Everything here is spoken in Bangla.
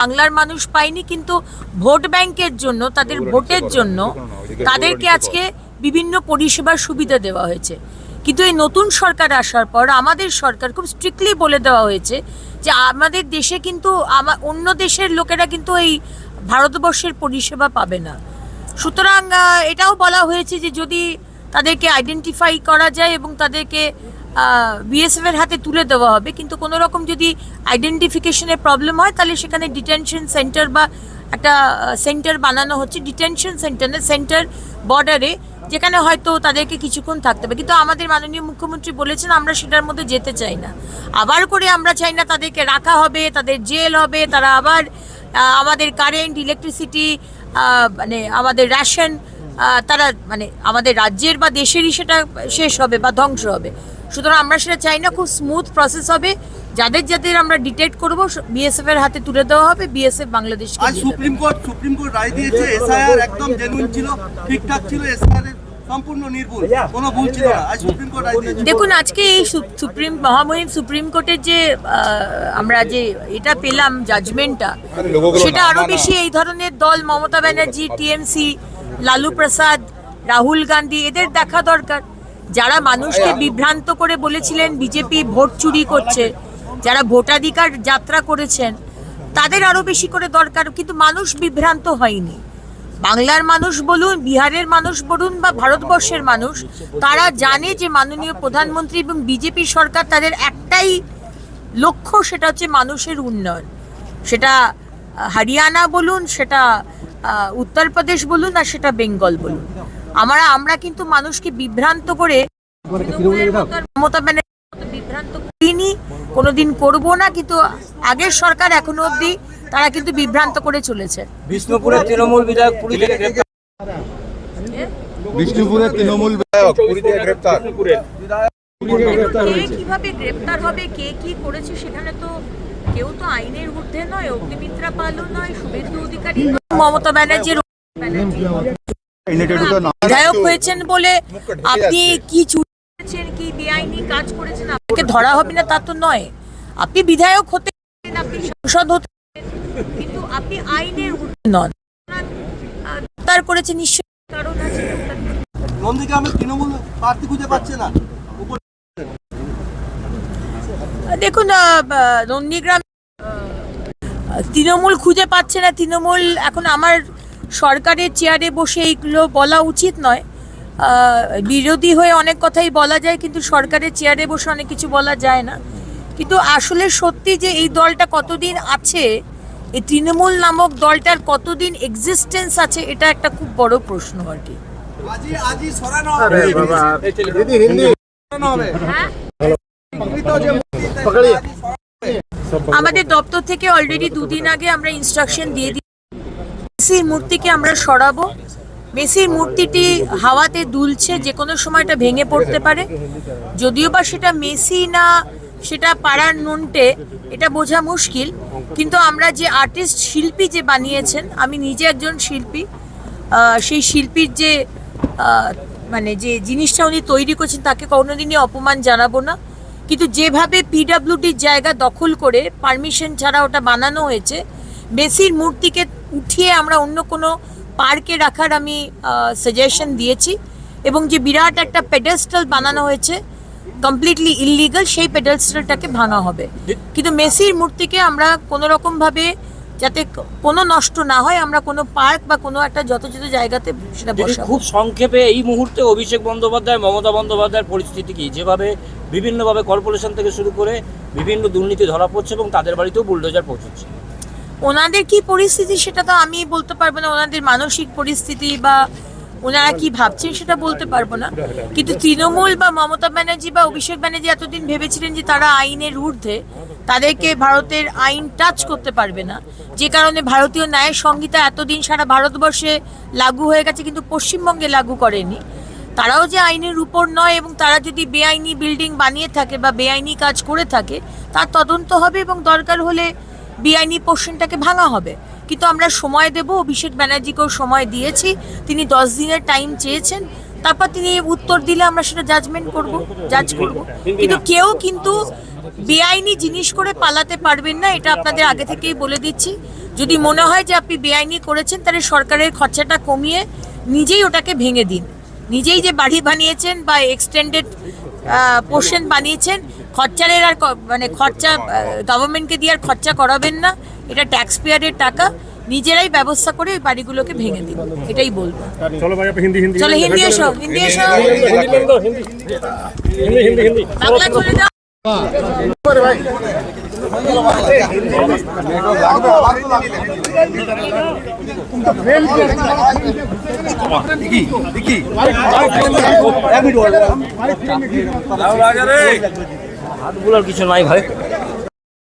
বাংলার মানুষ পায়নি, কিন্তু ভোট ব্যাংকের জন্য, তাদের ভোটের জন্য তাদেরকে আজকে বিভিন্ন পরিষেবার সুবিধা দেওয়া হয়েছে। কিন্তু এই নতুন সরকার আসার পর আমাদের সরকার খুব স্ট্রিক্টলি বলে দেওয়া হয়েছে যে আমাদের দেশে কিন্তু অন্য দেশের লোকেরা কিন্তু এই ভারতবর্ষের পরিষেবা পাবে না। সুতরাং এটাও বলা হয়েছে যে যদি তাদেরকে আইডেন্টিফাই করা যায় এবং তাদেরকে বিএসএফ এর হাতে তুলে দেওয়া হবে, কিন্তু কোনো রকম যদি আইডেন্টিফিকেশনের প্রবলেম হয় তাহলে সেখানে ডিটেনশন সেন্টার বা একটা সেন্টার বানানো হচ্ছে, ডিটেনশন সেন্টার বর্ডারে, যেখানে হয়তো তাদেরকে কিছুক্ষণ থাকতে হবে। কিন্তু আমাদের মাননীয় মুখ্যমন্ত্রী বলেছেন আমরা সেটার মধ্যে যেতে চাই না। আবার করে আমরা চাই না তাদেরকে রাখা হবে, তাদের জেল হবে, তারা আবার আমাদের কারেন্ট, ইলেকট্রিসিটি, মানে আমাদের রেশন, তারা মানে আমাদের রাজ্যের বা দেশেরই সেটা শেষ হবে বা ধ্বংস হবে। সুতরাং আমরা সেটা চাই না, খুব স্মুথ প্রসেস হবে। যাদের যাদের আমরা ডিটেক্ট করব বিএসএফ এর হাতে তুলে দেওয়া হবে, বিএসএফ বাংলাদেশকে। আজ সুপ্রিম কোর্ট রায় দিয়েছে এসআইআর একদম জেনুইন ছিল, ঠিকঠাক ছিল, এসআইআর সম্পূর্ণ নির্ভুল, কোনো ভুল ছিল না। আজ সুপ্রিম কোর্ট রায় দিয়েছে। দেখুন, আজকে এই মহামহিম সুপ্রিম কোর্টের যে আমরা যে এটা পেলাম জাজমেন্টটা, সেটা আরো বেশি এই ধরনের দল, মমতা ব্যানার্জি, টিএমসি, লালু প্রসাদ, রাহুল গান্ধী, এদের দেখা দরকার। যারা মানুষকে বিভ্রান্ত করে বলেছিলেন বিজেপি ভোট চুরি করছে, যারা ভোটাধিকার যাত্রা করেছেন, তাদের আরো বেশি করে দরকার। কিন্তু মানুষ বিভ্রান্ত হয়নি। বাংলার মানুষ বলুন, বিহারের মানুষ বলুন বা ভারতবর্ষের মানুষ, তারা জানে যে মাননীয় প্রধানমন্ত্রী এবং বিজেপি সরকার, তাদের একটাই লক্ষ্য, সেটা হচ্ছে মানুষের উন্নয়ন। সেটা হরিয়ানা বলুন, সেটা উত্তরপ্রদেশ বলুন, আর সেটা বেঙ্গল বলুন। আমরা কিন্তু মানুষকে বিভ্রান্ত করে মমতা ব্যানার্জি বিভ্রান্ত করিনি, কোনোদিন করব না। কিন্তু আগের সরকার এখনো অবধি তারা কিন্তু বিভ্রান্ত করে চলেছে। বিষ্ণুপুরের তৃণমূল বিধায়ক পুরী থেকে গ্রেপ্তার। বিষ্ণুপুরের তৃণমূল বিধায়ক পুরী থেকে গ্রেপ্তার। কে কিভাবে গ্রেপ্তার হবে, কে কি করেছে, সেখানে তো কেউ তো আইনের ঊর্ধ্বে নয়। অগ্নিমিত্রা পালও নয়, শুভেন্দু অধিকারী, মমতা ব্যানার্জির বিধায়ক হয়েছেন বলে আপনি কি চুরি করেছেন, কি বেআইনি কাজ করেছেন আপনাকে ধরা হবে না তা তো নয়। আপনি বিধায়ক হতে পারেন, আপনি সাংসদ হতে পারেন, কিন্তু আপনি আইনের ঊর্ধ্বে নন। গ্রেপ্তার করেছে নিশ্চয়ই কারণ আছে। নন্দীগ্রামে তৃণমূল প্রার্থী খুঁজে পাচ্ছে না। দেখুন, নন্দীগ্রাম তৃণমূল খুঁজে পাচ্ছে না। তৃণমূল এখন আমার সরকারের চেয়ারে বসে এইগুলো বলা উচিত নয়। বিরোধী হয়ে অনেক কথাই বলা যায়, কিন্তু সরকারের চেয়ারে বসে অনেক কিছু বলা যায় না। কিন্তু আসলে সত্যি যে এই দলটা কতদিন আছে, এই তৃণমূল নামক দলটার কতদিন এক্সিস্টেন্স আছে, এটা একটা খুব বড় প্রশ্ন আর কি। আমাদের দপ্তর থেকে অলরেডি দুদিন আগে আমরা ইনস্ট্রাকশন দিয়ে দিই, মেসির মূর্তিকে আমরা সরাবো। মেসির মূর্তিটি হাওয়াতে দুলছে, যে কোনো সময় এটা ভেঙে পড়তে পারে। যদিও বা সেটা মেসি না, সেটা পাড়ার নন্টে, এটা বোঝা মুশকিল। কিন্তু আমরা যে আর্টিস্ট, শিল্পী যে বানিয়েছেন, আমি নিজে একজন শিল্পী, সেই শিল্পীর যে মানে যে জিনিসটা উনি তৈরি করছেন, তাকে কোনোদিনই অপমান জানাবো না। কিন্তু যেভাবে পিডব্লিউডির জায়গা দখল করে পারমিশন ছাড়া ওটা বানানো হয়েছে, মেসির মূর্তিকে উঠিয়ে আমরা অন্য কোনো পার্কে রাখার আমি সাজেশন দিয়েছি। এবং যে বিরাট একটা পেডেস্টাল বানানো হয়েছে কমপ্লিটলি ইললিগাল, সেই পেডেস্টালটাকে ভাঙা হবে। কিন্তু মেসির মূর্তিকে আমরা কোনো রকমভাবে যাতে কোনো নষ্ট না হয়, আমরা কোনো পার্ক বা কোনো একটা যথাযথ জায়গাতে সেটা বসাবো। খুব সংক্ষেপে এই মুহূর্তে অভিষেক বন্দ্যোপাধ্যায়, মমতা বন্দ্যোপাধ্যায়ের পরিস্থিতি কি? যেভাবে বিভিন্নভাবে কর্পোরেশন থেকে শুরু করে বিভিন্ন দুর্নীতি ধরা পড়ছে এবং তাদের বাড়িতেও বুলডোজার পৌঁছচ্ছে, ওনাদের কি পরিস্থিতি সেটা তো আমি বলতে পারবো না। ওনাদের মানসিক পরিস্থিতি বা ওনারা কি ভাবছেন সেটা বলতে পারবো না। কিন্তু তৃণমূল বা মমতা ব্যানার্জি বা অভিষেক ব্যানার্জি এতদিন ভেবেছিলেন যে তারা আইনের ঊর্ধ্বে, তাদেরকে ভারতের আইন টাচ করতে পারবে না, যে কারণে ভারতীয় ন্যায় সংহিতা এতদিন সারা ভারতবর্ষে লাগু হয়ে গেছে কিন্তু পশ্চিমবঙ্গে লাগু করেনি। তারাও যে আইনের উপর নয়, এবং তারা যদি বেআইনি বিল্ডিং বানিয়ে থাকে বা বেআইনি কাজ করে থাকে, তার তদন্ত হবে এবং দরকার হলে বেআইনি পোর্শনটাকে ভাঙা হবে। কিন্তু আমরা সময় দেব, অভিষেক ব্যানার্জিকেও সময় দিয়েছি, তিনি 10 দিনের টাইম চেয়েছেন, তারপর তিনি উত্তর দিলে আমরা সেটা জাজ করব। কিন্তু কেউ কিন্তু বেআইনি জিনিস করে পালাতে পারবেন না, এটা আপনাদের আগে থেকেই বলে দিচ্ছি। যদি মনে হয় যে আপনি বেআইনি করেছেন, তাহলে সরকারের খরচাটা কমিয়ে নিজেই ওটাকে ভেঙে দিন। নিজেই যে বাড়ি বানিয়েছেন বা এক্সটেন্ডেড পোর্শন বানিয়েছেন, খরচারের আর মানে খরচা গভর্নমেন্টকে দিয়ে আর খরচা করাবেন না। এটা ট্যাক্স পেয়ারের টাকা, নিজেরাই ব্যবস্থা করে ওই বাড়িগুলোকে ভেঙে দিন, এটাই বলবো। चलो भाई हिंदी हिंदी চলো হিন্দি এসো, হিন্দি এসো, हिंदी বাংলা চলে যাও। হাতগুলোর কিছু নাই ভাই।